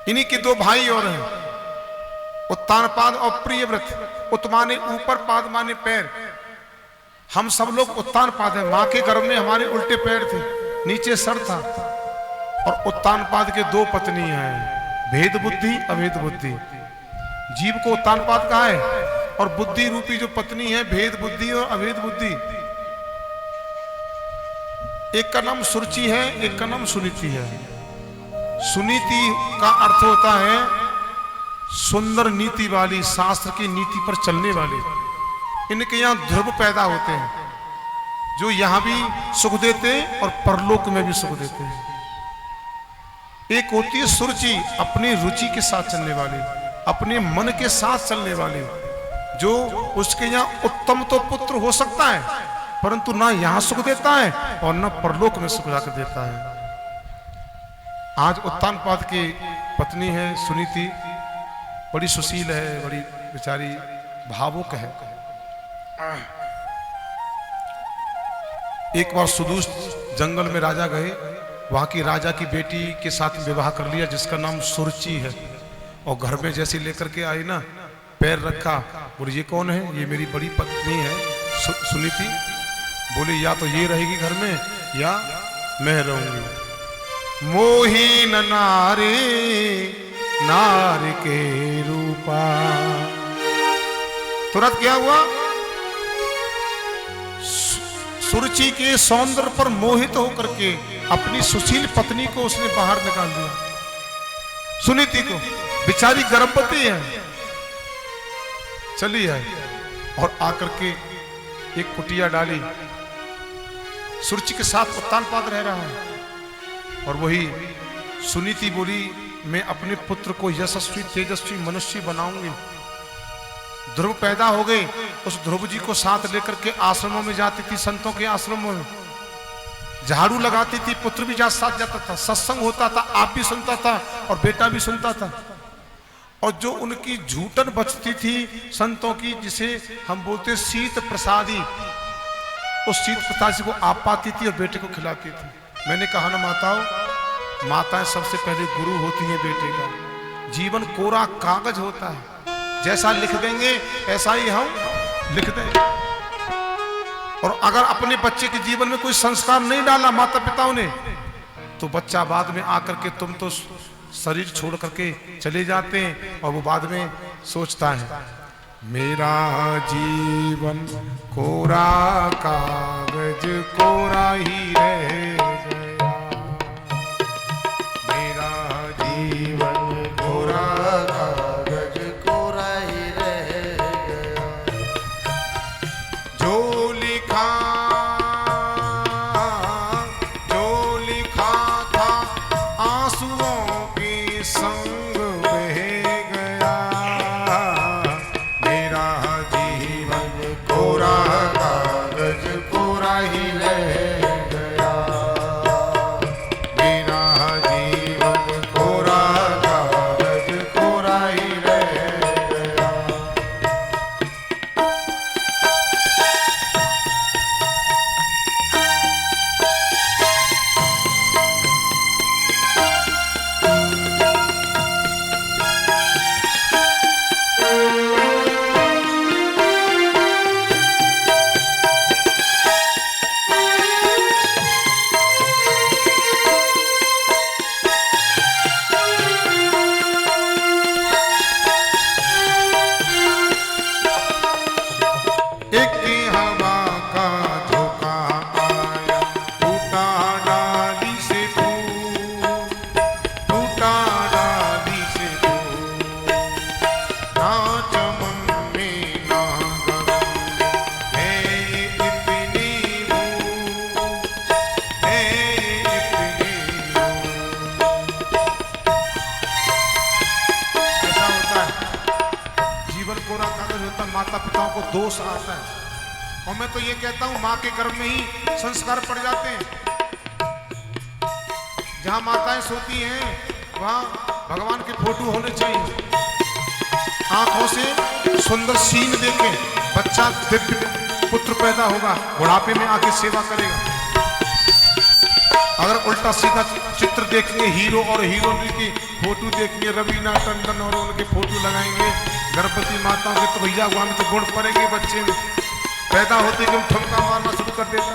इन्हीं के दो भाई और हैं, उत्तानपाद और प्रियव्रत। उत माने ऊपर, पाद माने पैर। हम सब लोग उत्तानपाद हैं। मां के गर्भ में हमारे उल्टे पैर थे, नीचे सर था। और उत्तानपाद के दो पत्नी हैं, भेद बुद्धि अभेद बुद्धि। जीव को उत्तानपाद कहा है, और बुद्धि रूपी जो पत्नी है भेद बुद्धि और अभेद बुद्धि। एक का नाम सुरुचि है, एक का नाम सुनीति है। सुनीति का अर्थ होता है सुंदर नीति वाली, शास्त्र की नीति पर चलने वाली। इनके यहां ध्रुव पैदा होते हैं जो यहां भी सुख देते हैं और परलोक में भी सुख देते हैं। एक होती है सुरुचि, अपनी रुचि के साथ चलने वाली, अपने मन के साथ चलने वाली, जो उसके यहां उत्तम तो पुत्र हो सकता है, परंतु ना यहां सुख देता है और ना परलोक में सुख जाकर देता है। आज उत्तानपाद की पत्नी है सुनीति, बड़ी सुशील है, बड़ी बेचारी भावुक है। एक बार सुदूर जंगल में राजा गए, वहां की राजा की बेटी के साथ विवाह कर लिया जिसका नाम सुरुचि है। और घर में जैसे लेकर के आई ना, पैर रखा, बोले ये कौन है? ये मेरी बड़ी पत्नी है सुनीति। बोले या तो ये रहेगी घर में या मैं रहूंगी। मोही न नारे नार के रूपा। तुरंत क्या हुआ? सुरुचि के सौंदर्य पर मोहित होकर के अपनी सुशील पत्नी को उसने बाहर निकाल दिया। सुनीति को, बेचारी गर्भवती है, चली आई और आकर के एक कुटिया डाली। सुरुचि के साथ उत्तानपाद रह रहा है और वही सुनीति बोली मैं अपने पुत्र को यशस्वी तेजस्वी मनुष्य बनाऊंगी। ध्रुव पैदा हो गए, उस ध्रुव जी को साथ लेकर के आश्रमों में जाती थी, संतों के आश्रमों में झाड़ू लगाती थी, पुत्र भी साथ जाता था, सत्संग होता था, आप भी सुनता था और बेटा भी सुनता था। और जो उनकी झूठन बचती थी संतों की, जिसे हम बोलते शीत प्रसादी, उस शीत प्रसादी को आप पाती थी और बेटे को खिलाती थी। मैंने कहा ना माताओं, माताएं सबसे पहले गुरु होती हैं बेटे का। जीवन कोरा कागज होता है, जैसा लिख देंगे ऐसा ही हम लिख देंगे। और अगर अपने बच्चे के जीवन में कोई संस्कार नहीं डाला माता पिताओं ने, तो बच्चा बाद में आकर के, तुम तो शरीर छोड़ करके चले जाते हैं और वो बाद में सोचता है मेरा जीवन कोरा कागज कोरा ही रह गया, मेरा जीवन कोरा कागज कोरा ही रह गया। जो लिखा था आंसुओं के संग बह गया, मेरा जीवन कोरा कागज कोरा ही रह गया, मेरा जीवन कोरा कागज कोरा ही रह गया। एक हवा का झोंका आया, टूटा डाली से फूल, टूटा डाली से फूल। ना चमन में ना गगन है इतनी भूल, है इतनी भूल। ऐसा होता है, जीवन कोरा कागज होता है, माता पिताओं को दोष आता है। और मैं तो ये कहता हूं मां के गर्भ में ही संस्कार पड़ जाते हैं। जहां माताएं सोती हैं वहां भगवान के फोटो होने चाहिए। आंखों से सुंदर सीन देखे बच्चा दिव्य पुत्र पैदा होगा, बुढ़ापे में आके सेवा करेगा। अगर उल्टा सीधा चित्र देखेंगे हीरो और हीरोइन की फोटो देखेंगे, रवीना टंडन और उनके फोटो लगाएंगे, गर्भवती माताओं के, तो भैया वहां में तो गुण पड़ेंगे बच्चे में, पैदा होते कि ठुमका मारना शुरू कर देता।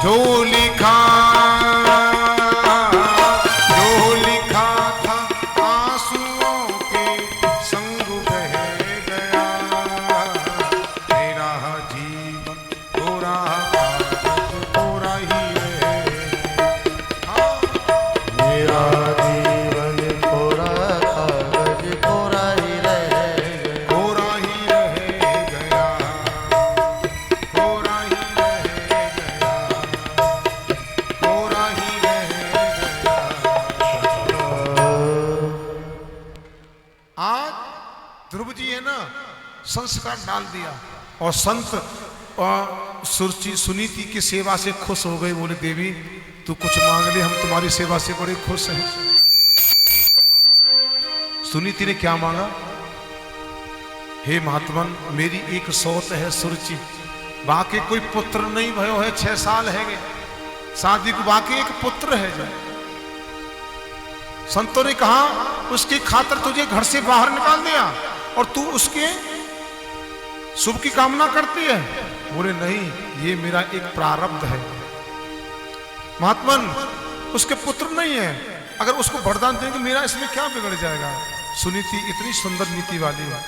जो लिखा था आंसुओं के संग बह गया, मेरा जीवन कोरा कागज कोरा ही रहे, मेरा जीवन कोरा कागज कोरा ही रह गया, कोरा ही रह गया, कोरा ही रह गया, कोरा ही रह गया। आज ध्रुव जी है ना, संस्कार डाल दिया और संत और सुनीति की सेवा से खुश हो गए। बोले देवी तू कुछ मांग ले, हम तुम्हारी सेवा से बड़े खुश हैं। सुनीति ने क्या मांगा? हे महात्मन, मेरी एक सौत है सुरुचि, बाकी कोई पुत्र नहीं भयो है, 6 साल है गए शादी को, बाकी एक पुत्र है जो। संतों ने कहा उसकी खातिर तुझे घर से बाहर निकाल दिया और तू उसके शुभ की कामना करती है। बोले नहीं, ये मेरा एक प्रारब्ध है महात्मन, उसके पुत्र नहीं है, अगर उसको वरदान देंगे मेरा इसमें क्या बिगड़ जाएगा। सुनीति इतनी सुंदर नीति वाली है,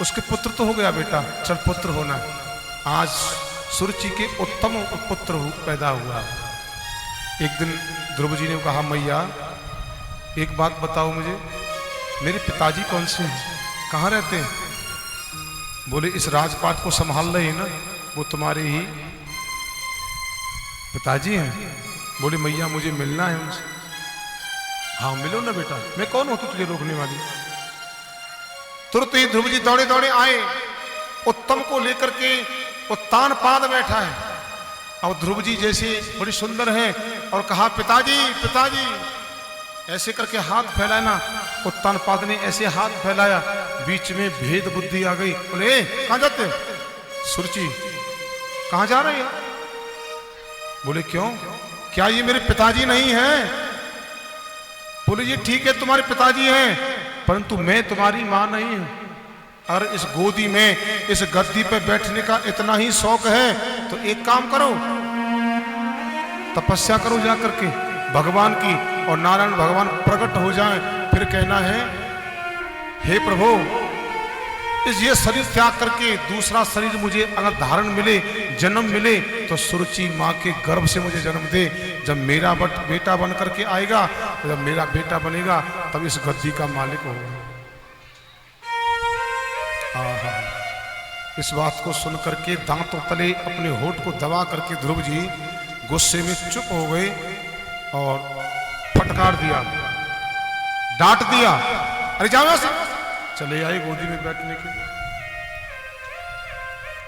उसके पुत्र तो हो गया बेटा, चल पुत्र होना। आज सुरुचि के उत्तम पुत्र पैदा हुआ। एक दिन ध्रुव जी ने कहा मैया एक बात बताओ मुझे, मेरे पिताजी कौन से हैं, कहाँ रहते हैं? बोले इस राजपाट को संभाल रहे हैं ना, वो तुम्हारे ही पिताजी हैं। बोले मैया मुझे मिलना है उनसे। हाँ मिलो ना बेटा, मैं कौन होती तुझे रोकने वाली। तुरंत ही ध्रुव जी दौड़े दौड़े आए, उत्तम को लेकर के उत्तान पाद बैठा है और ध्रुव जी जैसे बड़ी सुंदर है और कहा पिताजी पिताजी, ऐसे करके हाथ फैलाया ना, उत्तान पाद ने ऐसे हाथ फैलाया, बीच में भेद बुद्धि आ गई। बोले कहां जाते? सुरुचि कहां जा रहे हैं? बोले क्यों, क्या ये मेरे पिताजी नहीं हैं? बोले ये ठीक है तुम्हारे पिताजी हैं, परंतु मैं तुम्हारी मां नहीं हूं। अगर इस गोदी में इस गद्दी पे बैठने का इतना ही शौक है तो एक काम करो, तपस्या करो जा करके भगवान की, और नारायण भगवान प्रकट हो जाएं, फिर कहना है हे प्रभु ये शरीर त्याग करके दूसरा शरीर मुझे अगर धारण मिले, जन्म मिले, तो सुरुचि माँ के गर्भ से मुझे जन्म दे। जब मेरा बेटा बन करके आएगा, जब मेरा बेटा बनेगा तब इस गद्दी का मालिक होगा। इस बात को सुन करके दांतों तले अपने होठ को दबा करके ध्रुव जी गुस्से में चुप हो गए और फटकार दिया, डांट दिया, अरे जाओ से। चले आए गोदी में बैठने के लिए।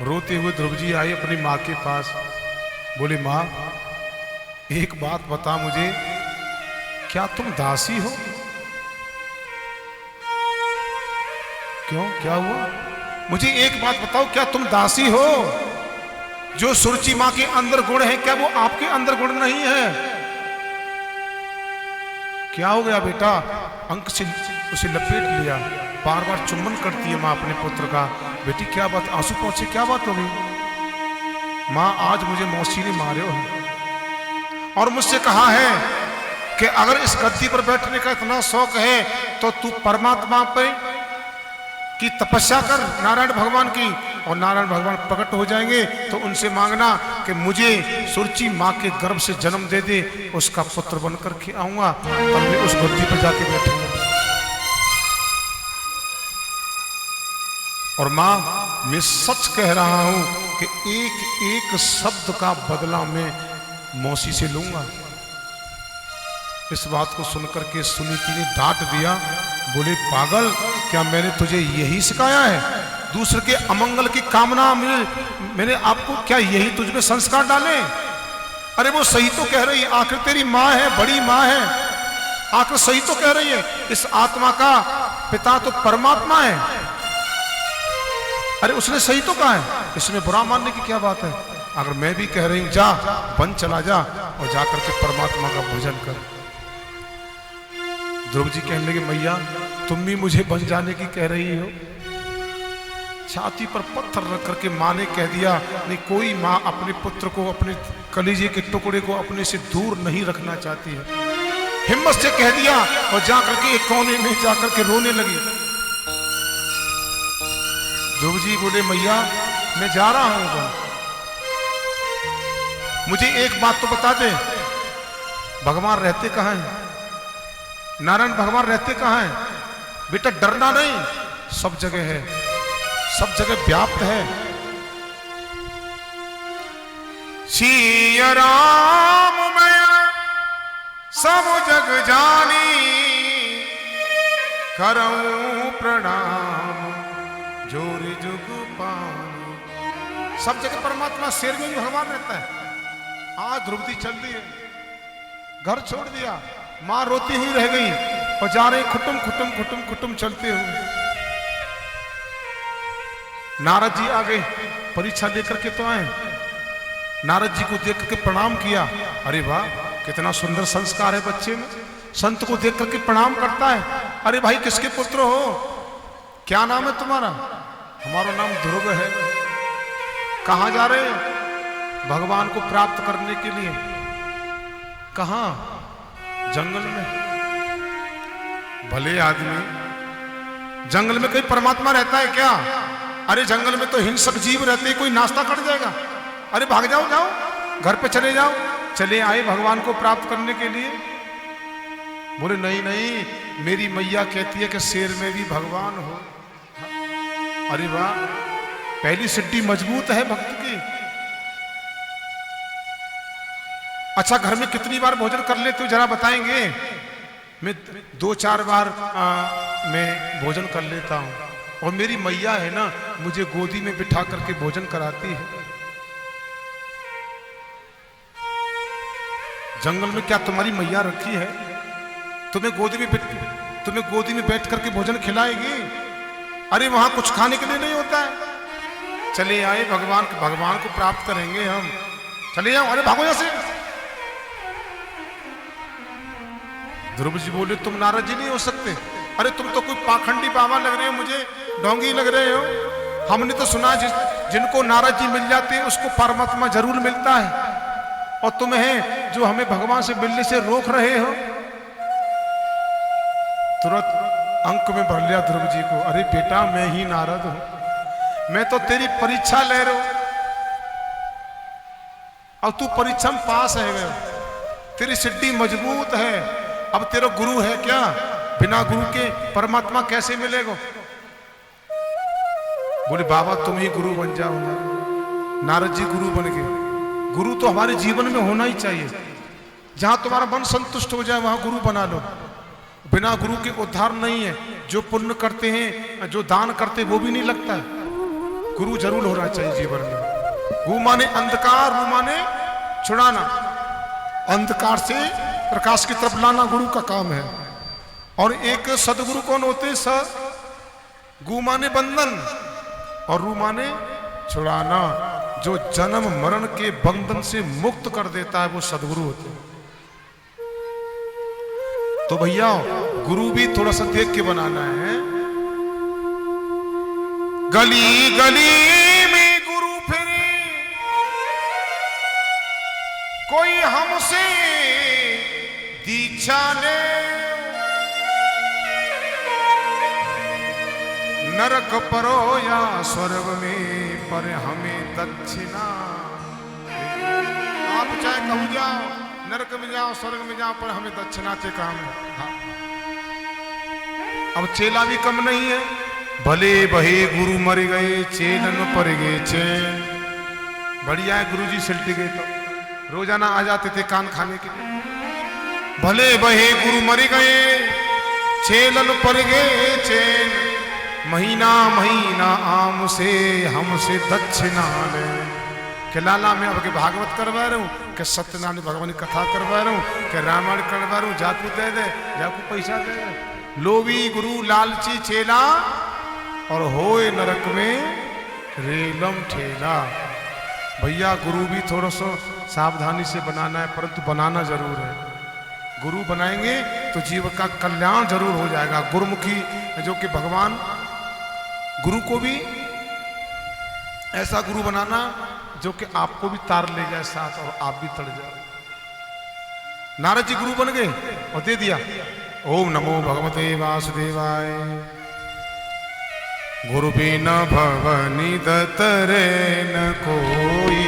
रोते हुए ध्रुव जी आए अपनी माँ के पास। बोले माँ एक बात बता मुझे, क्या तुम दासी हो? क्यों, क्या हुआ? मुझे एक बात बताओ, क्या तुम दासी हो? जो सुरुचि मां के अंदर गुण है, क्या वो आपके अंदर गुण नहीं है? क्या हो गया बेटा? अंक से उसे लपेट लिया, बार बार चुम्बन करती है मां अपने पुत्र का। बेटी क्या बात, आंसू पहुंचे, क्या बात हो गई? मां आज मुझे मौसी ने मारे हो और मुझसे कहा है कि अगर इस गद्दी पर बैठने का इतना शौक है तो तू परमात्मा पे की तपस्या कर, नारायण भगवान की, और नारायण भगवान प्रकट हो जाएंगे तो उनसे मांगना कि मुझे सुरुचि माँ के गर्भ से जन्म दे दे, उसका पुत्र बनकर के आऊंगा, तब मैं उस गद्दी पर जाके बैठूंगा। और माँ मैं सच कह रहा हूं कि एक एक शब्द का बदला मैं मौसी से लूंगा। इस बात को सुनकर के सुनीति ने डांट दिया। बोले पागल, क्या मैंने तुझे यही सिखाया है? दूसरे के अमंगल की कामना मैंने आपको क्या यही तुझ में संस्कार डाले? अरे वो सही तो कह रही है, आखिर तेरी माँ है, बड़ी माँ है, आखिर सही तो कह रही है। इस आत्मा का पिता तो परमात्मा है। अरे उसने सही तो कहा है, इसमें बुरा मानने की क्या बात है? अगर मैं भी कह रही हूं जा बन चला जा और जाकर के परमात्मा का भजन कर। ध्रुव जी कहने लगे मैया तुम भी मुझे बन जाने की कह रही हो। छाती पर पत्थर रख करके माँ ने कह दिया नहीं, कोई माँ अपने पुत्र को, अपने कलीजे के टुकड़े को अपने से दूर नहीं रखना चाहती है। हिम्मत से कह दिया और जाकर के एक कोने में जाकर के रोने लगी। ध्रुव जी बोले मैया मैं जा रहा हूं, मुझे एक बात तो बता दे, भगवान रहते कहां हैं? नारायण भगवान रहते कहां हैं? बेटा डरना नहीं, सब जगह है, सब जगह व्याप्त है। सिया राम मैं सब जग जानी, करऊं प्रणाम जोर जुग पानी। सब जगह परमात्मा, शेर में भी भगवान रहता है। आज द्रौपदी चल दी है, घर छोड़ दिया, मां रोती हुई रह गई और जा रहे खुटुम खुटुम खुटुम खुटुम चलते हुए। नारद जी आ गए, परीक्षा देकर के तो आए। नारद जी को देख करके प्रणाम किया। अरे वाह कितना सुंदर संस्कार है बच्चे में, संत को देख करके प्रणाम करता है। अरे भाई किसके पुत्र हो, क्या नाम है तुम्हारा? हमारा नाम ध्रुव है। कहां जा रहे हैं? भगवान को प्राप्त करने के लिए। कहां? जंगल में। भले आदमी, जंगल में कोई परमात्मा रहता है क्या? अरे जंगल में तो हिंसक जीव रहते हैं, कोई नाश्ता कर जाएगा। अरे भाग जाओ, जाओ घर पे चले जाओ। चले आए भगवान को प्राप्त करने के लिए। बोले नहीं नहीं, मेरी मैया कहती है कि शेर में भी भगवान हो। अरे वाह, पहली सिद्धि मजबूत है भक्त की। अच्छा घर में कितनी बार भोजन कर लेते हो जरा बताएंगे? मैं 2-4 बार मैं भोजन कर लेता हूं, और मेरी मैया है ना मुझे गोदी में बिठा करके भोजन कराती है। जंगल में क्या तुम्हारी मैया रखी है? तुम्हें गोदी में बैठ करके भोजन खिलाएगी? अरे वहां कुछ खाने के लिए नहीं होता है। चले आए भगवान को प्राप्त करेंगे हम। चले जाओ, अरे भागो यहां से। ध्रुव जी बोले तुम नारद जी नहीं हो सकते। अरे तुम तो कोई पाखंडी बाबा लग रहे हो, मुझे ढोंगी लग रहे हो। हमने तो सुना जिनको नारद जी मिल जाते हैं उसको परमात्मा जरूर मिलता है, और तुम हैं जो हमें भगवान से मिलने से रोक रहे हो। तुरंत अंक में भर लिया ध्रुव जी को। अरे बेटा मैं ही नारद हूं, मैं तो तेरी परीक्षा ले रहा हूं, अब तू परीक्षा में पास है, तेरी सिद्धि मजबूत है। अब तेरा गुरु है क्या? बिना गुरु के परमात्मा कैसे मिलेगा? बोले बाबा तुम ही गुरु बन जाओ। नारद जी गुरु बन गए। गुरु तो हमारे जीवन में होना ही चाहिए। जहां तुम्हारा मन संतुष्ट हो जाए वहां गुरु बना लो। बिना गुरु के उद्धार नहीं है। जो पुण्य करते हैं, जो दान करते हैं, वो भी नहीं लगता है। गुरु जरूर होना चाहिए जीवन में। गुरु माने अंधकार, गुरु माने छुड़ाना, अंधकार से प्रकाश की तरफ लाना गुरु का काम है। और एक सदगुरु कौन होते हैं? गु माने बंधन और रू माने छुड़ाना। जो जन्म मरण के बंधन से मुक्त कर देता है वो सदगुरु होते हैं। तो भैया गुरु भी थोड़ा सा देख के बनाना है। गली गली में गुरु फिरे, कोई हमसे दीक्षा ले, नरक परो या स्वर्ग में पर हमें दक्षिणा। आप चाहे कहूं जाओ, नरक में जाओ, स्वर्ग में जाओ, पर हमें दक्षिणा के काम है। हाँ। अब चेला भी कम नहीं है। भले बहे गुरु मर गए, चेलन पर गए चैन। बढ़िया है, गुरु जी सिलट गए तो रोजाना आ जाते थे कान खाने के लिए। भले बहे गुरु मर गए, चेलन पर गए चैन। महीना महीना आम से हमसे दक्षिणा ले। कि लाला मैं अब के भागवत करवा रहा हूँ, कि सत्यनारायण भगवान की कथा करवा रहा हूँ, कि रामायण करवा रहा हूँ, जाकू दे दे, जाकू पैसा दे दे। लोभी गुरु लालची चेला, और होए नरक में रेलम ठेला। भैया गुरु भी थोड़ा सा सावधानी से बनाना है, परंतु बनाना जरूर है। गुरु बनाएंगे तो जीव का कल्याण जरूर हो जाएगा। गुरुमुखी जो कि भगवान, गुरु को भी ऐसा गुरु बनाना जो कि आपको भी तार ले जाए साथ और आप भी तड़ जाओ। नारद जी गुरु बन गए और दे दिया ओम नमो भगवते वासुदेवाय। गुरु बिना भवनि दतरे न कोई,